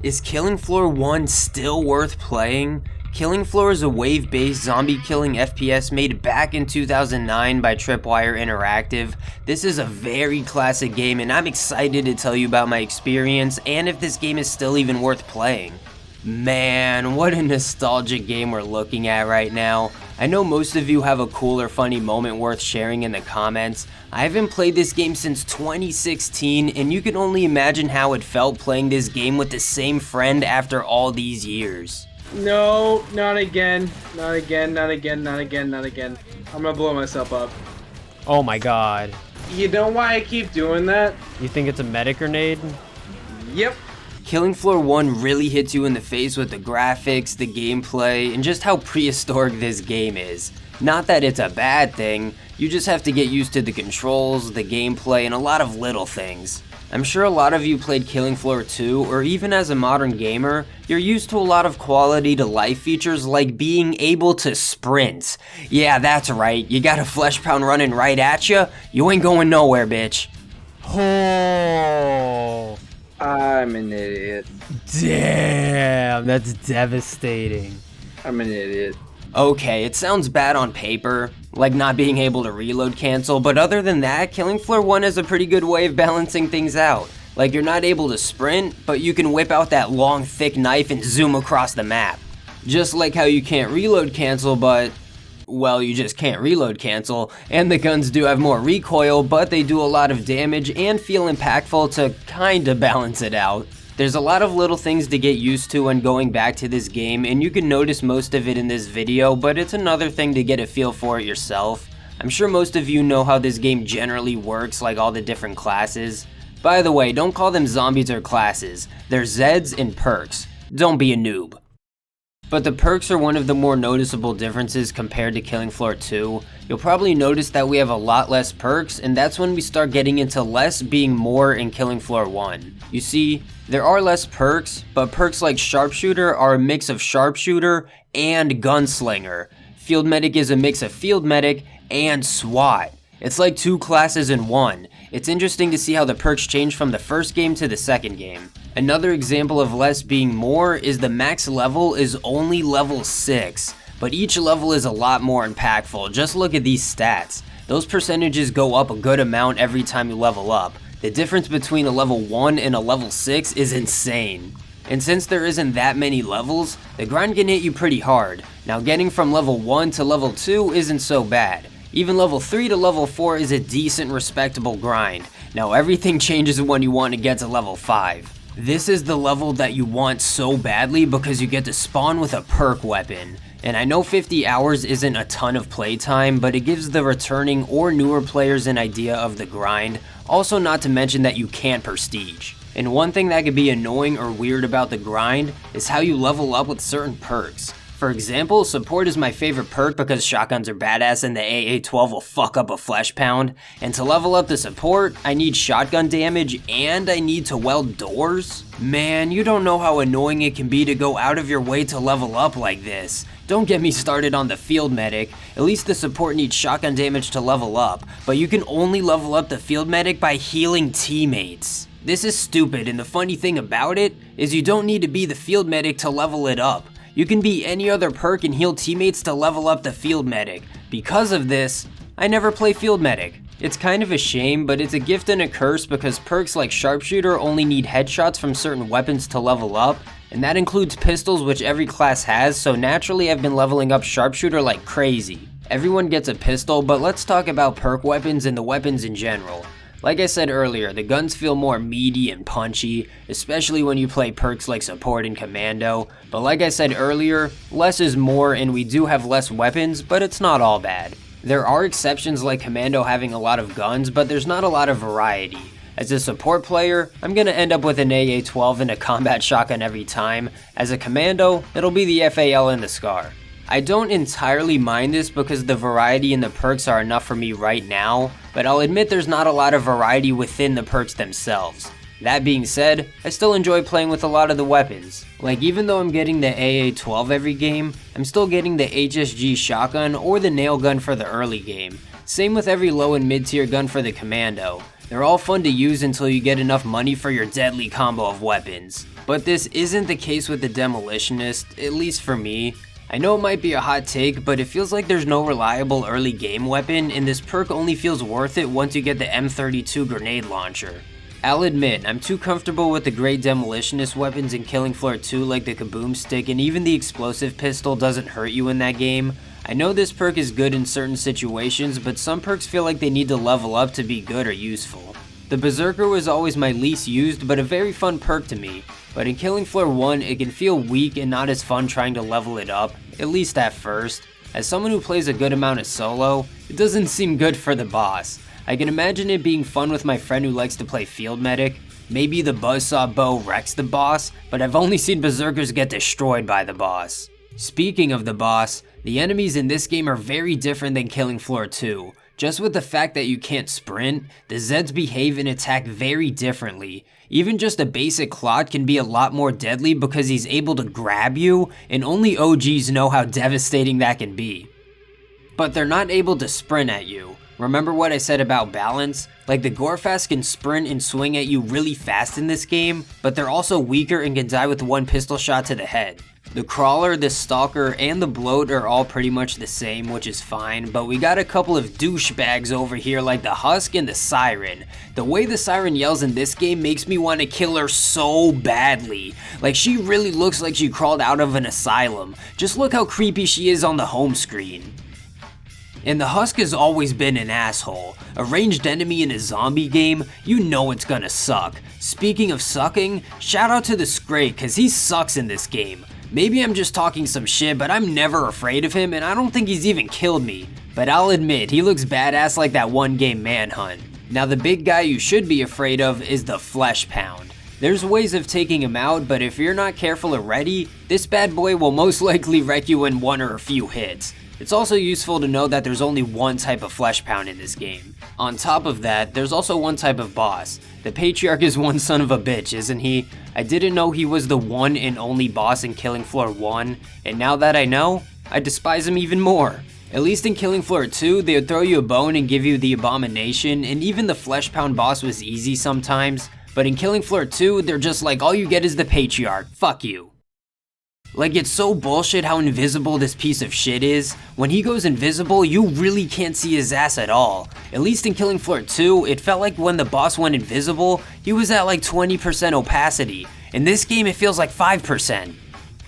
Is Killing Floor 1 still worth playing? Killing Floor is a wave-based zombie killing FPS made back in 2009 by Tripwire Interactive. This is a very classic game and I'm excited to tell you about my experience and if this game is still even worth playing. Man, what a nostalgic game we're looking at right now. I know most of you have a cool or funny moment worth sharing in the comments. I haven't played this game since 2016 and you can only imagine how it felt playing this game with the same friend after all these years. No, not again. Not again, not again, not again, not again. I'm gonna blow myself up. Oh my god. You know why I keep doing that? You think it's a meta grenade? Yep. Killing Floor 1 really hits you in the face with the graphics, the gameplay, and just how prehistoric this game is. Not that it's a bad thing, you just have to get used to the controls, the gameplay, and a lot of little things. I'm sure a lot of you played Killing Floor 2, or even as a modern gamer, you're used to a lot of quality to life features like being able to sprint. Yeah, that's right, you got a flesh pound running right at you, you ain't going nowhere, bitch. Oh. I'm an idiot. Damn, that's devastating. I'm an idiot. Okay, it sounds bad on paper, like not being able to reload cancel, but other than that, Killing Floor 1 has a pretty good way of balancing things out. Like you're not able to sprint, but you can whip out that long thick knife and zoom across the map. Just like how you can't reload cancel, but, well, you just can't reload cancel, and the guns do have more recoil, but they do a lot of damage and feel impactful to kinda balance it out. There's a lot of little things to get used to when going back to this game, and you can notice most of it in this video, but it's another thing to get a feel for it yourself. I'm sure most of you know how this game generally works, like all the different classes. By the way, don't call them zombies or classes, they're Zeds and perks. Don't be a noob. But the perks are one of the more noticeable differences compared to Killing Floor 2. You'll probably notice that we have a lot less perks, and that's when we start getting into less being more in Killing Floor 1. You see, there are less perks, but perks like Sharpshooter are a mix of Sharpshooter and Gunslinger. Field Medic is a mix of Field Medic and SWAT. It's like two classes in one. It's interesting to see how the perks change from the first game to the second game. Another example of less being more is the max level is only level 6, but each level is a lot more impactful. Just look at these stats. Those percentages go up a good amount every time you level up. The difference between a level 1 and a level 6 is insane. And since there isn't that many levels, the grind can hit you pretty hard. Now getting from level 1 to level 2 isn't so bad. Even level 3 to level 4 is a decent, respectable grind. Now everything changes when you want to get to level 5. This is the level that you want so badly because you get to spawn with a perk weapon. And I know 50 hours isn't a ton of playtime, but it gives the returning or newer players an idea of the grind. Also, not to mention that you can't prestige. And one thing that could be annoying or weird about the grind is how you level up with certain perks. For example, support is my favorite perk because shotguns are badass and the AA-12 will fuck up a flesh pound. And to level up the support, I need shotgun damage and I need to weld doors? Man, you don't know how annoying it can be to go out of your way to level up like this. Don't get me started on the field medic. At least the support needs shotgun damage to level up, but you can only level up the field medic by healing teammates. This is stupid, and the funny thing about it is you don't need to be the field medic to level it up. You can be any other perk and heal teammates to level up the field medic. Because of this, I never play field medic. It's kind of a shame, but it's a gift and a curse because perks like Sharpshooter only need headshots from certain weapons to level up, and that includes pistols, which every class has, so naturally I've been leveling up Sharpshooter like crazy. Everyone gets a pistol, but let's talk about perk weapons and the weapons in general. Like I said earlier, the guns feel more meaty and punchy, especially when you play perks like Support and Commando, but like I said earlier, less is more and we do have less weapons, but it's not all bad. There are exceptions like Commando having a lot of guns, but there's not a lot of variety. As a support player, I'm gonna end up with an AA-12 and a combat shotgun every time. As a Commando, it'll be the FAL and the SCAR. I don't entirely mind this because the variety in the perks are enough for me right now, but I'll admit there's not a lot of variety within the perks themselves. That being said, I still enjoy playing with a lot of the weapons. Like even though I'm getting the AA-12 every game, I'm still getting the HSG shotgun or the nail gun for the early game. Same with every low and mid tier gun for the Commando. They're all fun to use until you get enough money for your deadly combo of weapons. But this isn't the case with the Demolitionist, at least for me. I know it might be a hot take, but it feels like there's no reliable early game weapon, and this perk only feels worth it once you get the M32 grenade launcher. I'll admit, I'm too comfortable with the great Demolitionist weapons in Killing Floor 2 like the Kaboom Stick, and even the Explosive Pistol doesn't hurt you in that game. I know this perk is good in certain situations, but some perks feel like they need to level up to be good or useful. The Berserker was always my least used, but a very fun perk to me. But in Killing Floor 1, it can feel weak and not as fun trying to level it up, at least at first. As someone who plays a good amount of solo, it doesn't seem good for the boss. I can imagine it being fun with my friend who likes to play Field Medic. Maybe the Buzzsaw Bow wrecks the boss, but I've only seen Berserkers get destroyed by the boss. Speaking of the boss, the enemies in this game are very different than Killing Floor 2. Just with the fact that you can't sprint, the Zeds behave and attack very differently. Even just a basic Clot can be a lot more deadly because he's able to grab you, and only OGs know how devastating that can be. But they're not able to sprint at you. Remember what I said about balance? Like the Gorefast can sprint and swing at you really fast in this game, but they're also weaker and can die with one pistol shot to the head. The Crawler, the Stalker, and the Bloat are all pretty much the same, which is fine, but we got a couple of douchebags over here like the Husk and the Siren. The way the Siren yells in this game makes me want to kill her so badly. Like, she really looks like she crawled out of an asylum. Just look how creepy she is on the home screen. And the Husk has always been an asshole. A ranged enemy in a zombie game, you know it's gonna suck. Speaking of sucking, shout out to the Scrake, cause he sucks in this game. Maybe I'm just talking some shit, but I'm never afraid of him and I don't think he's even killed me. But I'll admit, he looks badass like that one game Manhunt. Now the big guy you should be afraid of is the Flesh Pound. There's ways of taking him out, but if you're not careful or ready, this bad boy will most likely wreck you in one or a few hits. It's also useful to know that there's only one type of Flesh Pound in this game. On top of that, there's also one type of boss. The Patriarch is one son of a bitch, isn't he? I didn't know he was the one and only boss in Killing Floor 1, and now that I know, I despise him even more. At least in Killing Floor 2, they would throw you a bone and give you the Abomination, and even the Flesh Pound boss was easy sometimes, but in Killing Floor 2, they're just like, all you get is the Patriarch, fuck you. Like, it's so bullshit how invisible this piece of shit is. When he goes invisible, you really can't see his ass at all. At least in Killing Floor 2, it felt like when the boss went invisible, he was at like 20% opacity. In this game, it feels like 5%.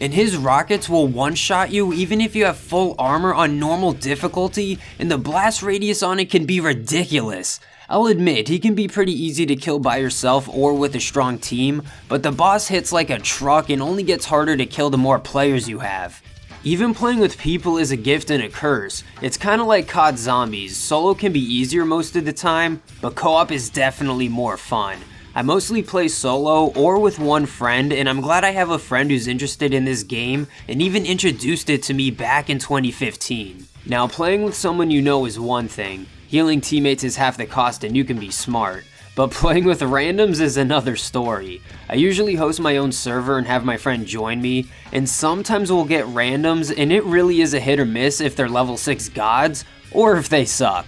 And his rockets will one-shot you even if you have full armor on normal difficulty, and the blast radius on it can be ridiculous. I'll admit, he can be pretty easy to kill by yourself or with a strong team, but the boss hits like a truck and only gets harder to kill the more players you have. Even playing with people is a gift and a curse. It's kinda like COD Zombies. Solo can be easier most of the time, but co-op is definitely more fun. I mostly play solo or with one friend, and I'm glad I have a friend who's interested in this game and even introduced it to me back in 2015. Now, playing with someone you know is one thing. Healing teammates is half the cost and you can be smart. But playing with randoms is another story. I usually host my own server and have my friend join me, and sometimes we'll get randoms and it really is a hit or miss if they're level 6 gods or if they suck.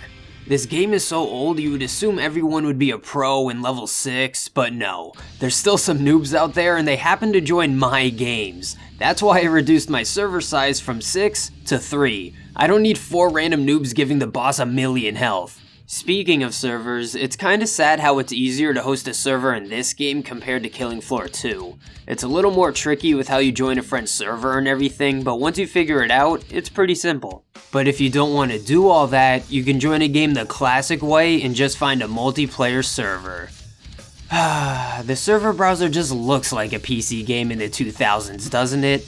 This game is so old you would assume everyone would be a pro in level 6, but no. There's still some noobs out there and they happen to join my games. That's why I reduced my server size from 6 to 3. I don't need 4 random noobs giving the boss a million health. Speaking of servers, it's kinda sad how it's easier to host a server in this game compared to Killing Floor 2. It's a little more tricky with how you join a friend's server and everything, but once you figure it out, it's pretty simple. But if you don't want to do all that, you can join a game the classic way and just find a multiplayer server. The server browser just looks like a PC game in the 2000s, doesn't it?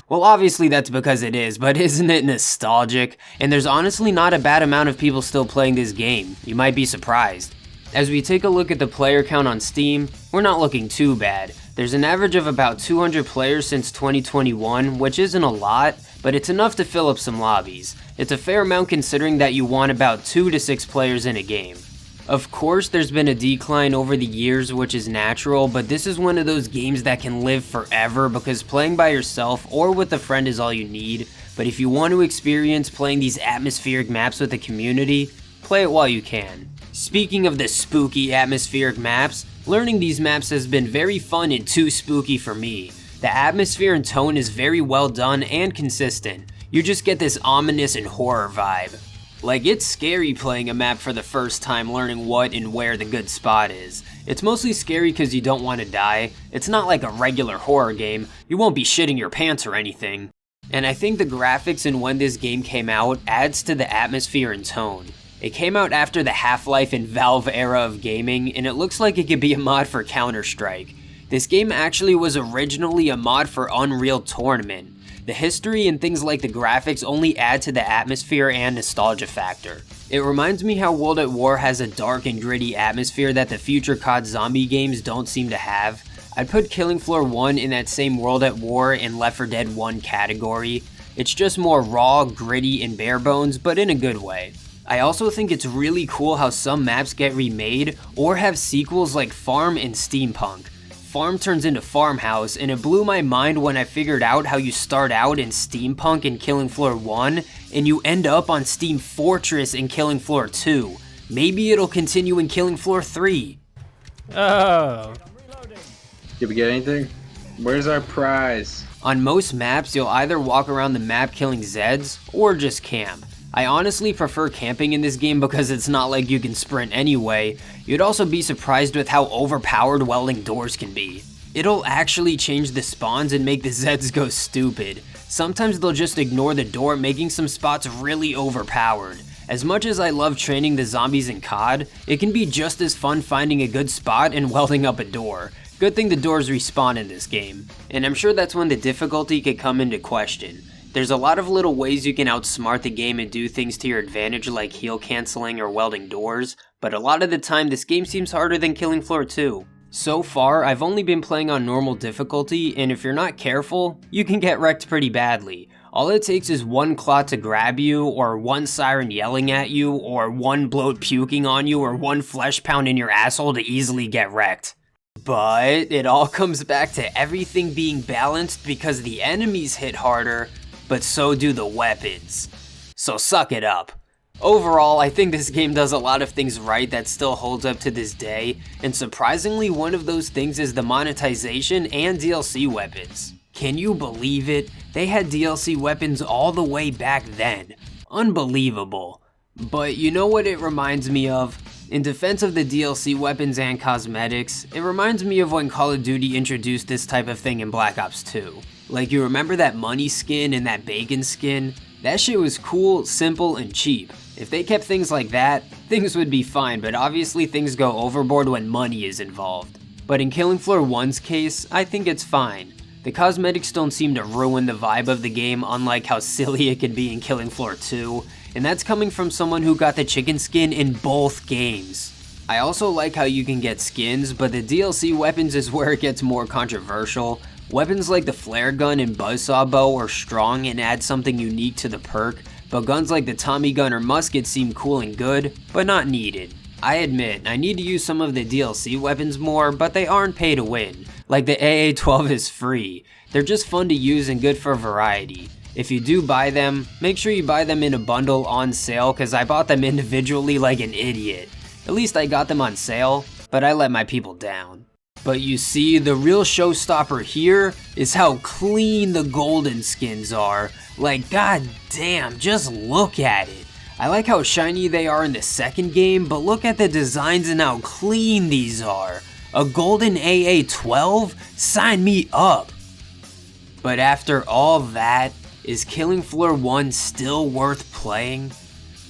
Well, obviously that's because it is, but isn't it nostalgic? And there's honestly not a bad amount of people still playing this game. You might be surprised. As we take a look at the player count on Steam, we're not looking too bad. There's an average of about 200 players since 2021, which isn't a lot, but it's enough to fill up some lobbies. It's a fair amount considering that you want about 2 to 6 players in a game. Of course, there's been a decline over the years, which is natural, but this is one of those games that can live forever because playing by yourself or with a friend is all you need. But if you want to experience playing these atmospheric maps with the community, play it while you can. Speaking of the spooky atmospheric maps, Learning these maps has been very fun and too spooky for me. The atmosphere and tone is very well done and consistent. You just get this ominous and horror vibe. Like, it's scary playing a map for the first time, learning what and where the good spot is. It's mostly scary because you don't want to die. It's not like a regular horror game. You won't be shitting your pants or anything. And I think the graphics and when this game came out adds to the atmosphere and tone. It came out after the Half-Life and Valve era of gaming, and it looks like it could be a mod for Counter-Strike. This game actually was originally a mod for Unreal Tournament. The history and things like the graphics only add to the atmosphere and nostalgia factor. It reminds me how World at War has a dark and gritty atmosphere that the future COD zombie games don't seem to have. I'd put Killing Floor 1 in that same World at War and Left 4 Dead 1 category. It's just more raw, gritty, and bare bones, but in a good way. I also think it's really cool how some maps get remade or have sequels like Farm and Steampunk. Farm turns into Farmhouse, and it blew my mind when I figured out how you start out in Steampunk in Killing Floor 1, and you end up on Steam Fortress in Killing Floor 2. Maybe it'll continue in Killing Floor 3. Oh. Did we get anything? Where's our prize? On most maps, you'll either walk around the map killing Zeds, or just camp. I honestly prefer camping in this game because it's not like you can sprint anyway. You'd also be surprised with how overpowered welding doors can be. It'll actually change the spawns and make the Zeds go stupid. Sometimes they'll just ignore the door, making some spots really overpowered. As much as I love training the zombies in COD, it can be just as fun finding a good spot and welding up a door. Good thing the doors respawn in this game. And I'm sure that's when the difficulty could come into question. There's a lot of little ways you can outsmart the game and do things to your advantage like heal canceling or welding doors, but a lot of the time this game seems harder than Killing Floor 2. So far, I've only been playing on normal difficulty, and if you're not careful, you can get wrecked pretty badly. All it takes is one clot to grab you, or one siren yelling at you, or one bloat puking on you, or one flesh pound in your asshole to easily get wrecked. But it all comes back to everything being balanced because the enemies hit harder, but so do the weapons. So suck it up. Overall, I think this game does a lot of things right that still holds up to this day, and surprisingly one of those things is the monetization and DLC weapons. Can you believe it? They had DLC weapons all the way back then. Unbelievable. But you know what it reminds me of? In defense of the DLC weapons and cosmetics, it reminds me of when Call of Duty introduced this type of thing in Black Ops 2. Like, you remember that money skin and that bacon skin? That shit was cool, simple, and cheap. If they kept things like that, things would be fine, but obviously things go overboard when money is involved. But in Killing Floor 1's case, I think it's fine. The cosmetics don't seem to ruin the vibe of the game, unlike how silly it can be in Killing Floor 2, and that's coming from someone who got the chicken skin in both games. I also like how you can get skins, but the DLC weapons is where it gets more controversial. Weapons like the flare gun and buzzsaw bow are strong and add something unique to the perk, but guns like the Tommy gun or musket seem cool and good, but not needed. I admit, I need to use some of the DLC weapons more, but they aren't pay to win. Like the AA-12 is free. They're just fun to use and good for variety. If you do buy them, make sure you buy them in a bundle on sale, cause I bought them individually like an idiot. At least I got them on sale, but I let my people down. But you see, the real showstopper here is how clean the golden skins are. Like, god damn, just look at it. I like how shiny they are in the second game, but look at the designs and how clean these are. A golden AA-12? Sign me up. But after all that, is Killing Floor 1 still worth playing?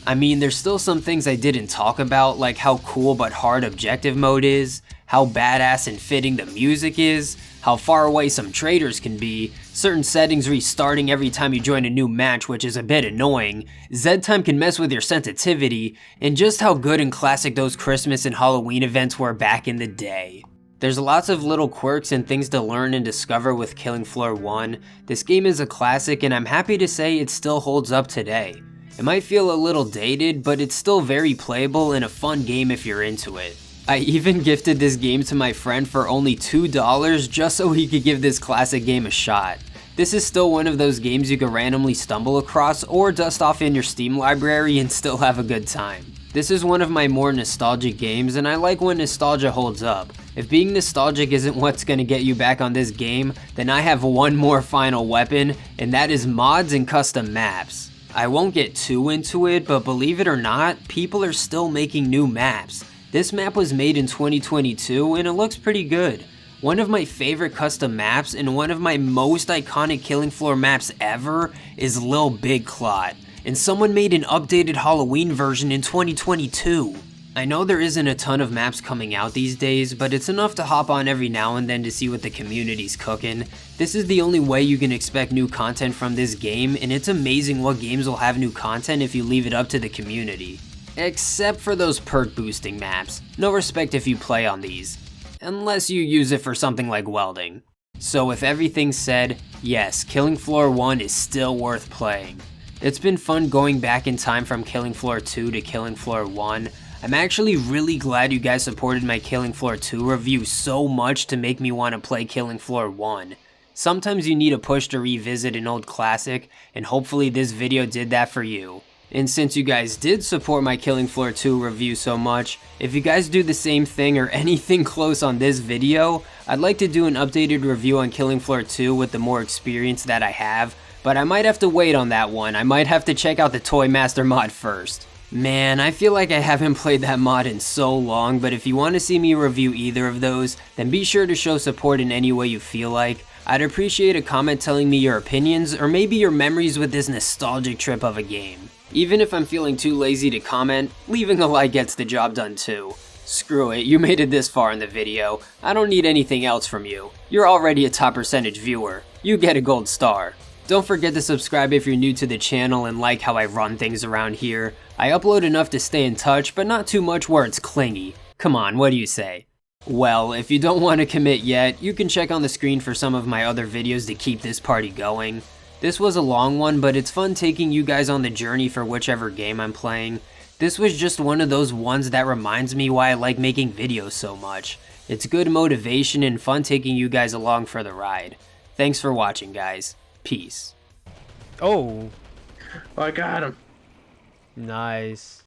I mean, there's still some things I didn't talk about, like how cool but hard objective mode is, how badass and fitting the music is, how far away some traders can be, certain settings restarting every time you join a new match, which is a bit annoying, Z time can mess with your sensitivity, and just how good and classic those Christmas and Halloween events were back in the day. There's lots of little quirks and things to learn and discover with Killing Floor 1. This game is a classic and I'm happy to say it still holds up today. It might feel a little dated, but it's still very playable and a fun game if you're into it. I even gifted this game to my friend for only $2 just so he could give this classic game a shot. This is still one of those games you can randomly stumble across or dust off in your Steam library and still have a good time. This is one of my more nostalgic games and I like when nostalgia holds up. If being nostalgic isn't what's gonna get you back on this game, then I have one more final weapon, and that is mods and custom maps. I won't get too into it, but believe it or not, people are still making new maps. This map was made in 2022 and it looks pretty good. One of my favorite custom maps and one of my most iconic Killing Floor maps ever is Lil Big Clot, and someone made an updated Halloween version in 2022. I know there isn't a ton of maps coming out these days, but it's enough to hop on every now and then to see what the community's cooking. This is the only way you can expect new content from this game, and it's amazing what games will have new content if you leave it up to the community. Except for those perk boosting maps. No respect if you play on these. Unless you use it for something like welding. So with everything said, yes, Killing Floor 1 is still worth playing. It's been fun going back in time from Killing Floor 2 to Killing Floor 1. I'm actually really glad you guys supported my Killing Floor 2 review so much to make me want to play Killing Floor 1. Sometimes you need a push to revisit an old classic, and hopefully this video did that for you. And since you guys did support my Killing Floor 2 review so much, if you guys do the same thing or anything close on this video, I'd like to do an updated review on Killing Floor 2 with the more experience that I have, but I might have to wait on that one. I might have to check out the Toy Master mod first. Man, I feel like I haven't played that mod in so long, but if you want to see me review either of those, then be sure to show support in any way you feel like. I'd appreciate a comment telling me your opinions, or maybe your memories with this nostalgic trip of a game. Even if I'm feeling too lazy to comment, leaving a like gets the job done too. Screw it, you made it this far in the video. I don't need anything else from you. You're already a top percentage viewer. You get a gold star. Don't forget to subscribe if you're new to the channel and like how I run things around here. I upload enough to stay in touch, but not too much where it's clingy. Come on, what do you say? Well, if you don't want to commit yet, you can check on the screen for some of my other videos to keep this party going. This was a long one, but it's fun taking you guys on the journey for whichever game I'm playing. This was just one of those ones that reminds me why I like making videos so much. It's good motivation and fun taking you guys along for the ride. Thanks for watching, guys. Peace. Oh, Oh, I got him. nice.